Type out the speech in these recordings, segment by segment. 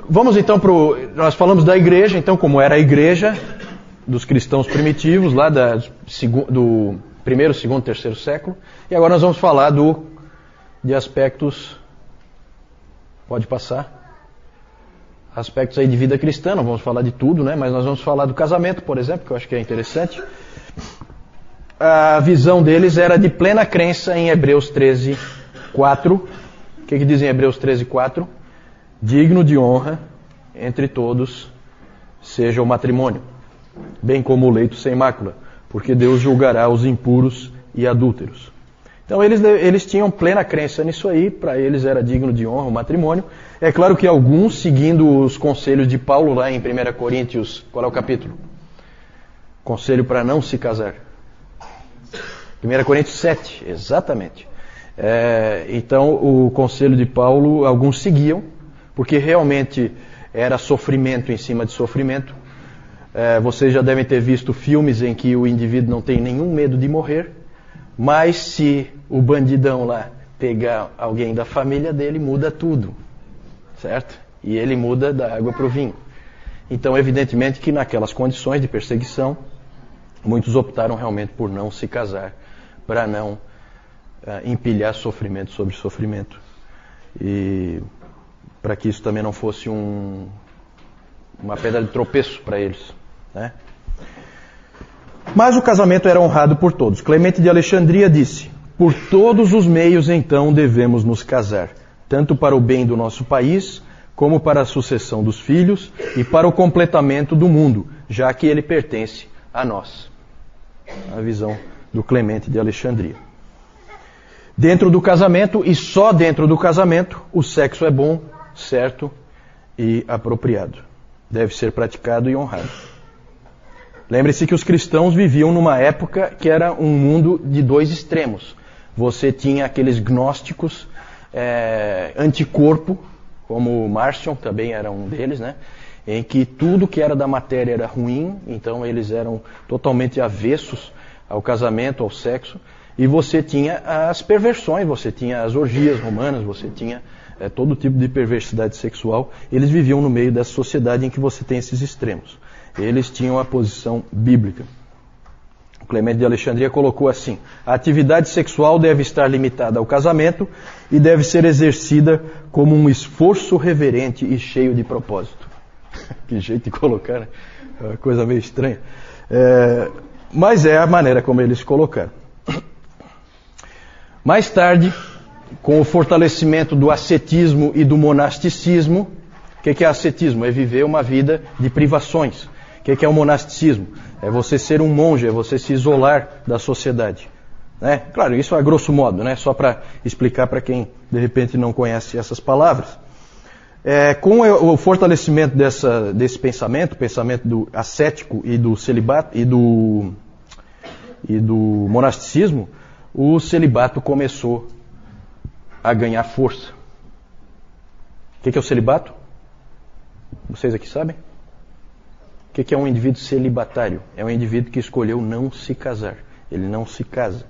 Vamos então nós falamos da igreja, então como era a igreja dos cristãos primitivos, lá do primeiro, segundo, terceiro século. E agora nós vamos falar de aspectos, pode passar, aspectos aí de vida cristã, não vamos falar de tudo, né? Mas nós vamos falar do casamento, por exemplo, que eu acho que é interessante. A visão deles era de plena crença em Hebreus 13, 4. O que diz em Hebreus 13, 4? Digno de honra entre todos seja o matrimônio, bem como o leito sem mácula, porque Deus julgará os impuros e adúlteros. Então eles tinham plena crença nisso aí, para eles era digno de honra o matrimônio. É claro que alguns, seguindo os conselhos de Paulo lá em 1 Coríntios, qual é o capítulo? Conselho para não se casar. 1 Coríntios 7, exatamente. Então o conselho de Paulo, alguns seguiam, porque realmente era sofrimento em cima de sofrimento. Vocês já devem ter visto filmes em que o indivíduo não tem nenhum medo de morrer, mas se o bandidão lá pegar alguém da família dele, muda tudo, certo? E ele muda da água para o vinho. Então, evidentemente que naquelas condições de perseguição, muitos optaram realmente por não se casar, para não empilhar sofrimento sobre sofrimento. E para que isso também não fosse uma pedra de tropeço para eles, né? Mas o casamento era honrado por todos. Clemente de Alexandria disse: por todos os meios então devemos nos casar, tanto para o bem do nosso país, como para a sucessão dos filhos e para o completamento do mundo, já que ele pertence a nós. A visão do Clemente de Alexandria. Dentro do casamento, e só dentro do casamento, o sexo é bom, certo e apropriado. Deve ser praticado e honrado. Lembre-se que os cristãos viviam numa época que era um mundo de dois extremos. Você tinha aqueles gnósticos anticorpo, como Marcion também era um deles, né? Em que tudo que era da matéria era ruim, então eles eram totalmente avessos ao casamento, ao sexo. E você tinha as perversões, você tinha as orgias romanas, você tinha todo tipo de perversidade sexual. Eles viviam no meio dessa sociedade em que você tem esses extremos. Eles tinham a posição bíblica. O Clemente de Alexandria colocou assim: a atividade sexual deve estar limitada ao casamento e deve ser exercida como um esforço reverente e cheio de propósito. Que jeito de colocar, né? É uma coisa meio estranha. Mas é a maneira como eles colocaram. Mais tarde, com o fortalecimento do ascetismo e do monasticismo, o que é ascetismo? É viver uma vida de privações. O que é o monasticismo? É você ser um monge, é você se isolar da sociedade. Né? Claro, isso a grosso modo, né? Só para explicar para quem de repente não conhece essas palavras. Com o fortalecimento desse pensamento, o pensamento do ascético e do celibato e do monasticismo, o celibato começou a ganhar força. O que é o celibato? Vocês aqui sabem? O que é um indivíduo celibatário? É um indivíduo que escolheu não se casar. Ele não se casa.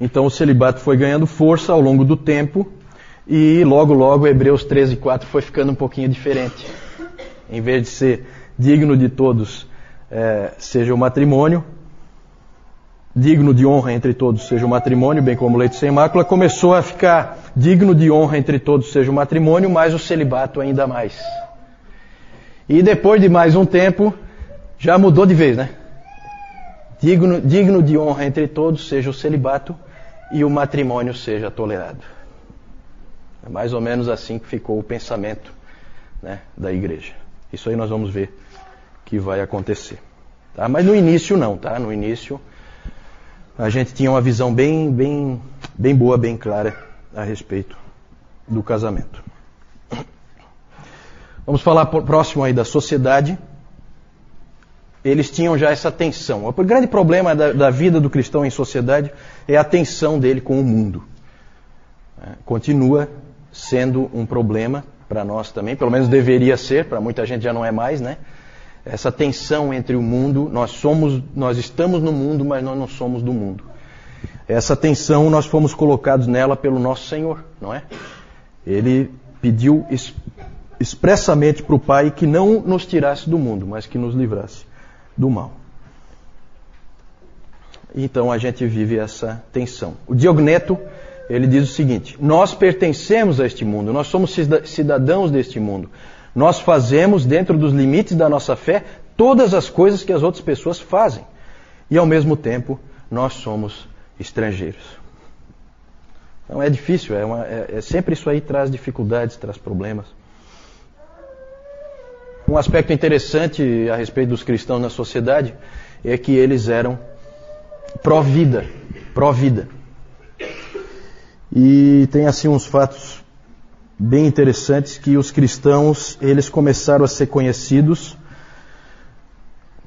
Então o celibato foi ganhando força ao longo do tempo e logo Hebreus 13, 4 foi ficando um pouquinho diferente. Em vez de ser digno de todos seja o matrimônio, digno de honra entre todos seja o matrimônio, bem como leito sem mácula, começou a ficar digno de honra entre todos seja o matrimônio, mas o celibato ainda mais. E depois de mais um tempo, já mudou de vez, né? Digno de honra entre todos seja o celibato e o matrimônio seja tolerado. É mais ou menos assim que ficou o pensamento, né, da igreja. Isso aí nós vamos ver que vai acontecer. Tá? Mas no início não, tá? No início a gente tinha uma visão bem boa, bem clara a respeito do casamento. Vamos falar próximo aí da sociedade. Eles tinham já essa tensão. O grande problema da vida do cristão em sociedade é a tensão dele com o mundo. Continua sendo um problema para nós também, pelo menos deveria ser, para muita gente já não é mais, né? Essa tensão entre o mundo, nós estamos no mundo, mas nós não somos do mundo. Essa tensão nós fomos colocados nela pelo nosso Senhor, não é? Ele pediu expressamente para o Pai que não nos tirasse do mundo, mas que nos livrasse do mal. Então a gente vive essa tensão. O Diogneto, ele diz o seguinte: nós pertencemos a este mundo, nós somos cidadãos deste mundo. Nós fazemos, dentro dos limites da nossa fé, todas as coisas que as outras pessoas fazem. E ao mesmo tempo, nós somos estrangeiros. Então é difícil, sempre isso aí traz dificuldades, traz problemas. Um aspecto interessante a respeito dos cristãos na sociedade é que eles eram pró-vida. E tem assim uns fatos bem interessantes que os cristãos, eles começaram a ser conhecidos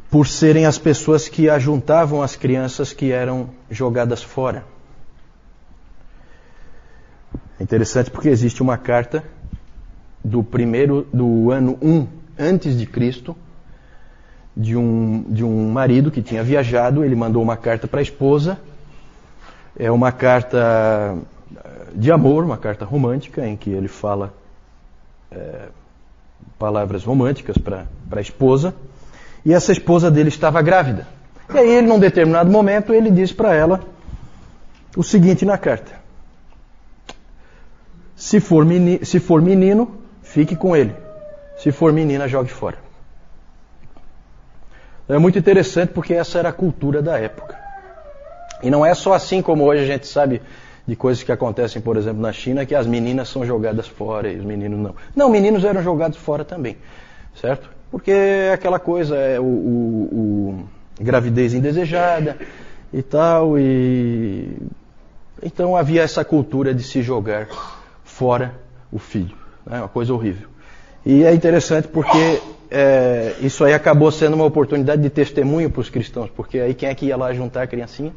por serem as pessoas que ajuntavam as crianças que eram jogadas fora. É interessante porque existe uma carta do ano 1 antes de Cristo, de um marido que tinha viajado. Ele mandou uma carta para a esposa. É uma carta de amor, uma carta romântica, em que ele fala palavras românticas para a esposa. E essa esposa dele estava grávida. E aí ele, num determinado momento, ele diz para ela o seguinte na carta: se for menino, fique com ele. Se for menina, jogue fora. É muito interessante porque essa era a cultura da época. E não é só assim como hoje a gente sabe de coisas que acontecem, por exemplo, na China, que as meninas são jogadas fora e os meninos não. Não, meninos eram jogados fora também, certo? Porque é aquela coisa, gravidez indesejada e tal, e então havia essa cultura de se jogar fora o filho, né? Uma coisa horrível. E é interessante porque isso aí acabou sendo uma oportunidade de testemunho para os cristãos, porque aí quem é que ia lá juntar a criancinha?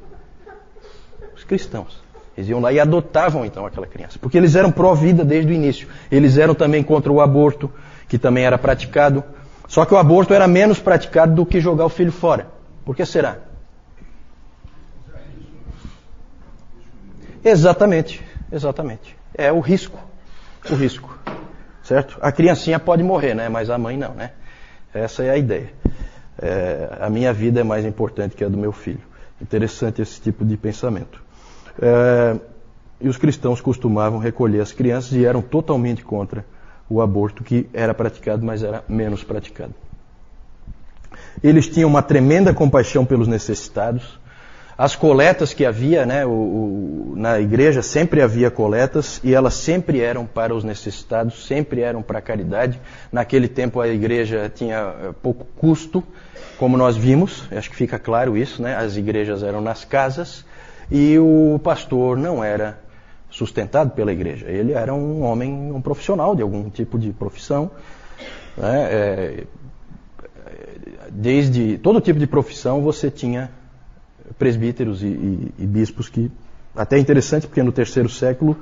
Os cristãos. Eles iam lá e adotavam então aquela criança, porque eles eram pró-vida desde o início. Eles eram também contra o aborto, que também era praticado. Só que o aborto era menos praticado do que jogar o filho fora. Por que será? Exatamente. É o risco. Certo? A criancinha pode morrer, né? Mas a mãe não, né? Essa é a ideia. A minha vida é mais importante que a do meu filho. Interessante esse tipo de pensamento. E os cristãos costumavam recolher as crianças e eram totalmente contra o aborto, que era praticado, mas era menos praticado. Eles tinham uma tremenda compaixão pelos necessitados. As coletas que havia, né, na igreja sempre havia coletas, e elas sempre eram para os necessitados, sempre eram para a caridade. Naquele tempo a igreja tinha pouco custo, como nós vimos, acho que fica claro isso, né? As igrejas eram nas casas e o pastor não era sustentado pela igreja. Ele era um homem, um profissional de algum tipo de profissão, né? Desde todo tipo de profissão você tinha presbíteros e bispos, que até é interessante porque no terceiro século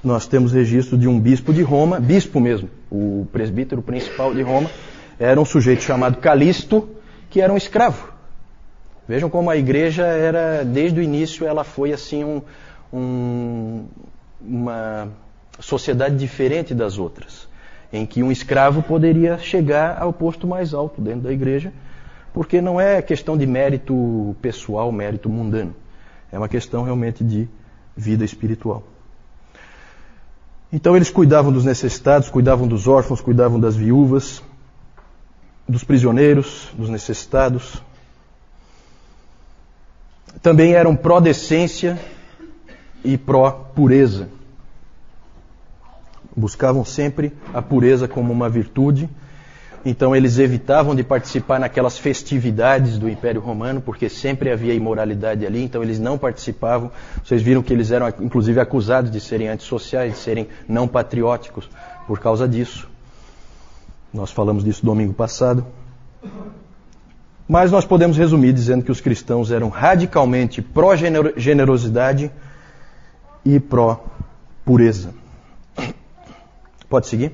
nós temos registro de um bispo de Roma, bispo mesmo, o presbítero principal de Roma, era um sujeito chamado Calisto, que era um escravo. Vejam como a igreja era, desde o início, ela foi assim uma sociedade diferente das outras, em que um escravo poderia chegar ao posto mais alto dentro da igreja, porque não é questão de mérito pessoal, mérito mundano. É uma questão realmente de vida espiritual. Então eles cuidavam dos necessitados, cuidavam dos órfãos, cuidavam das viúvas, dos prisioneiros, dos necessitados. Também eram pró-decência e pró-pureza. Buscavam sempre a pureza como uma virtude. Então eles evitavam de participar naquelas festividades do Império Romano, porque sempre havia imoralidade ali, então eles não participavam. Vocês viram que eles eram inclusive acusados de serem antissociais, de serem não patrióticos por causa disso. Nós falamos disso domingo passado. Mas nós podemos resumir dizendo que os cristãos eram radicalmente pró-generosidade e pró-pureza. Pode seguir?